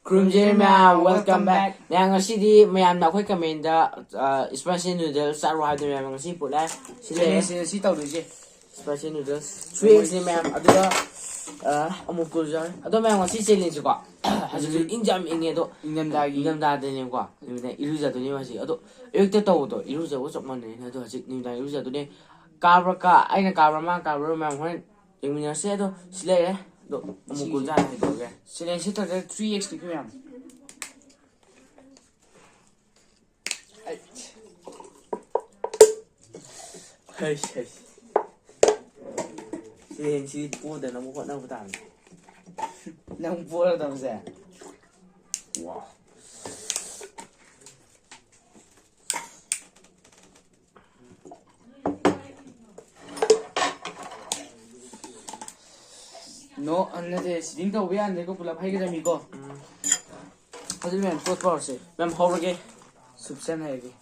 Kurumjir ma'am, welcome back. Yang ngasi ma'am na ako'y kamenda spicy noodles saro hayo ma'am ngasi pula. Sila si tao doon siya. Spicy noodles. 3x ni ma'am. Aduga amuk kuljar. Ado ma'am ngasi challenge ko. Hasu injam inge do. Injam da de ko. Nimda iruja do ni masi. Ado ekte to do iruja wo chok man ne. Ado hasu nimda iruja do ne. Kabra ka aina kabra ma'am hoin. Ingminya se do sila do amuk kuljar ne do ge. Sila si tao 3x ni kaya. Hey. Si po da na mo ko na butan. Nang pula tao siya. Wow. No, another sitting tao biyan deko pula phay kita miko. Hadi ma'am pot power se. Ma'am how ge? Subsan hai ki.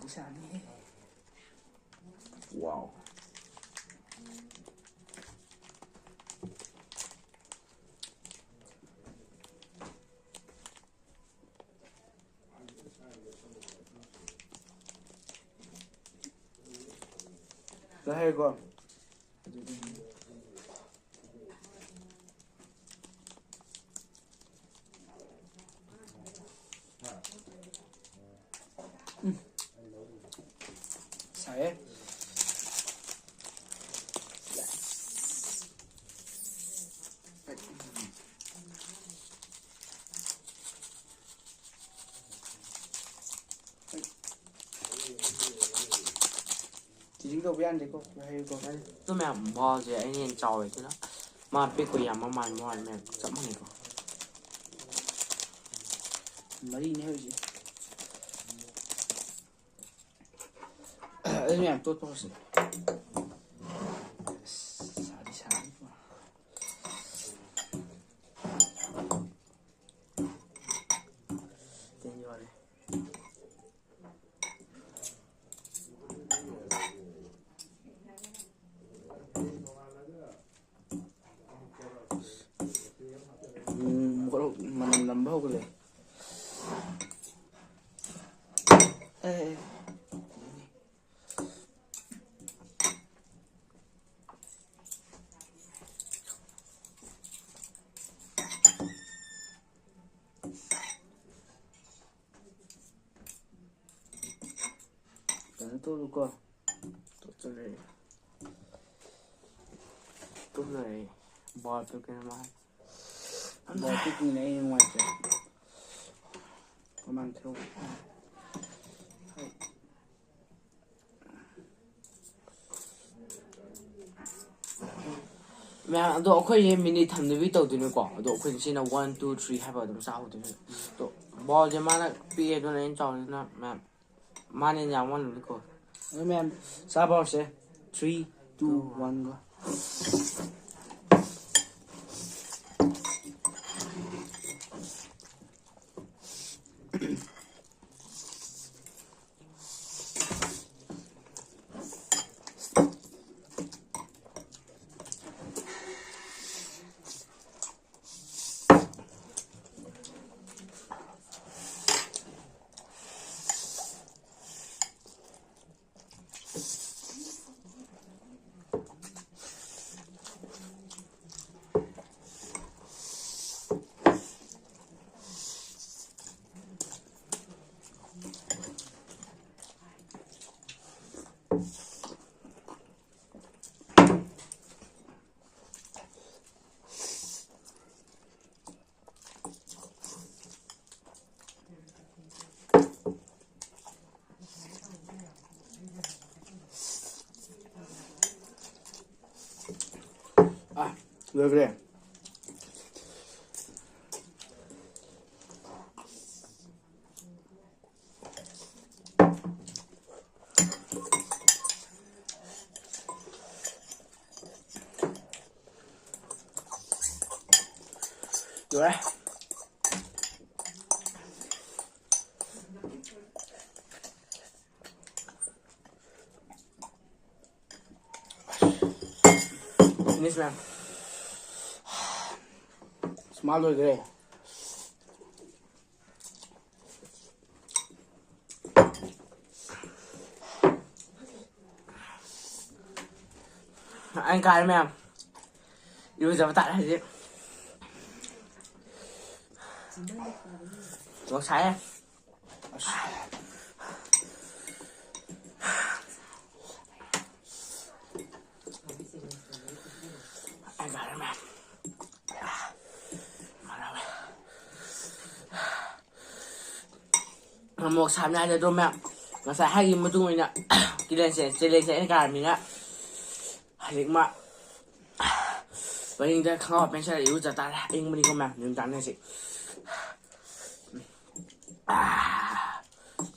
Sani. Wow. Lahir ko. Saya. Sitting tao biyan deko lahir ko. To ma'am bo je ai ni chao ai na. Ma pe ko yam ma man mo ma'am chap ma ni ko. Mari ni hoje. Hadi ma'am pot power se. Sani ko. Ten yo ale. Kalau mana nambah ko le. Kan tu luka. To le. Bo to ke ma. Bawa tu ni naik yang macam. Pemang tu. Ma'am ado ako'y ye minute thamnabi tawdini ko. Ado ako'y sina 1 2 3 haba adum sa hodini. To ball je mana pi do na in chaw na ma'am. Mane nya wan lu ko. Hadi ma'am sabar se. 3 2 1 go. 왜 그래? 그래? Finish ma'am. Small loigre. Anh cài đấy ma'am. Yêu giờ tại là gì? Có sái em. Anh cài đấy ma'am. Một sám này được rồi ma'am. Nó sẽ hai nghìn một tung mình ạ. Cái lên sẽ cài mình ạ. Halik mak. Paling dah kau apa yang saya tak lah. Ing meni kau mah, ni tak ni sih.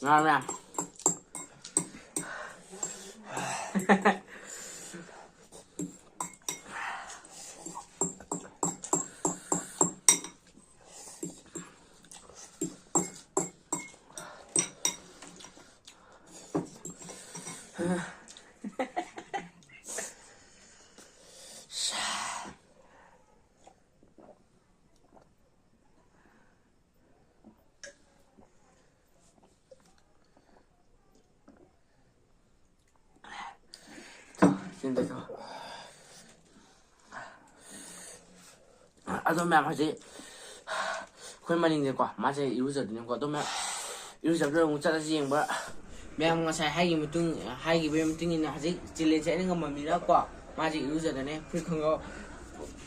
Ngon mah. Xin được rồi. Tôi mẹ mà chị khuyên mày nhìn quả mà chị yêu giờ thì quả tôi mẹ yêu giờ rồi cũng chắc là gì vậy mẹ mà xài hai cái bên tung là gì chỉ lên sẽ nhưng mà mình đã quả mà chị yêu giờ này phải không có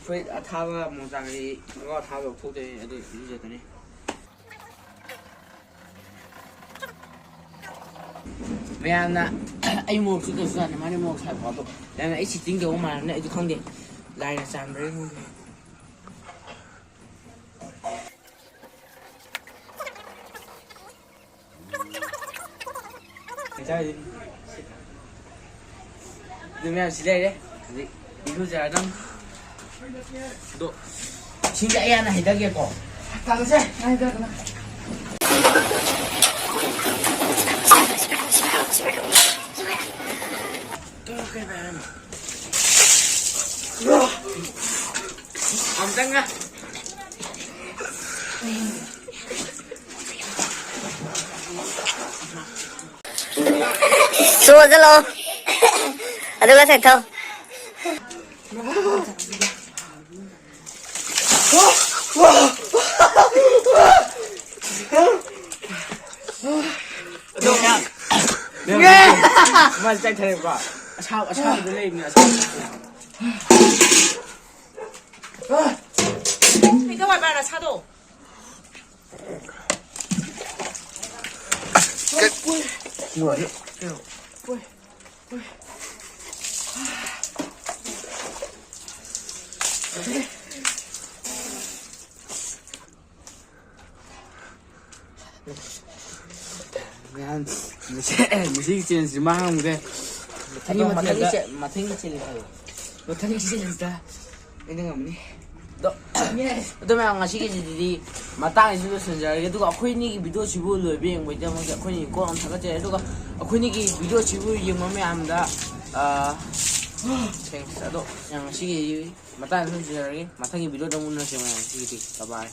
phải thao vào một dạng thì có thao vào phụ thì yêu giờ này mẹ là anh mua chút tiền mà anh mua xài bỏ tôi là ấy chỉ tính kiểu mà lại không đi lại là sàn đấy luôn. Chơi đừng làm gì đây đấy đi thu giờ đang độ xin dạy em này ta kia cổ thằng xe này được này ok bạn ông tăng á Suốt rất lâu. Ở đây có sạch không? nghe mà chạy thật quả sao nó lên nữa你干嘛把它插动？ ngồi đi mình sẽ chuyện gì mà không cái nhưng mà thấy cái chuyện này nó thấy cái chuyện ra anh đang làm đi tôi mà ngasih cái gì mà tăng thì tôi sinh ra cái tôi có khuyên cái video chỉ vui lười biếng bây giờ mà cái khuyên có ông thằng cái chơi tôi có khuyên cái video chỉ vui nhưng mà mấy anh đã xem sao đó yang ngasih cái gì mà tăng tôi sinh ra cái mà tăng cái video đâu muốn nói chuyện này gì bye bye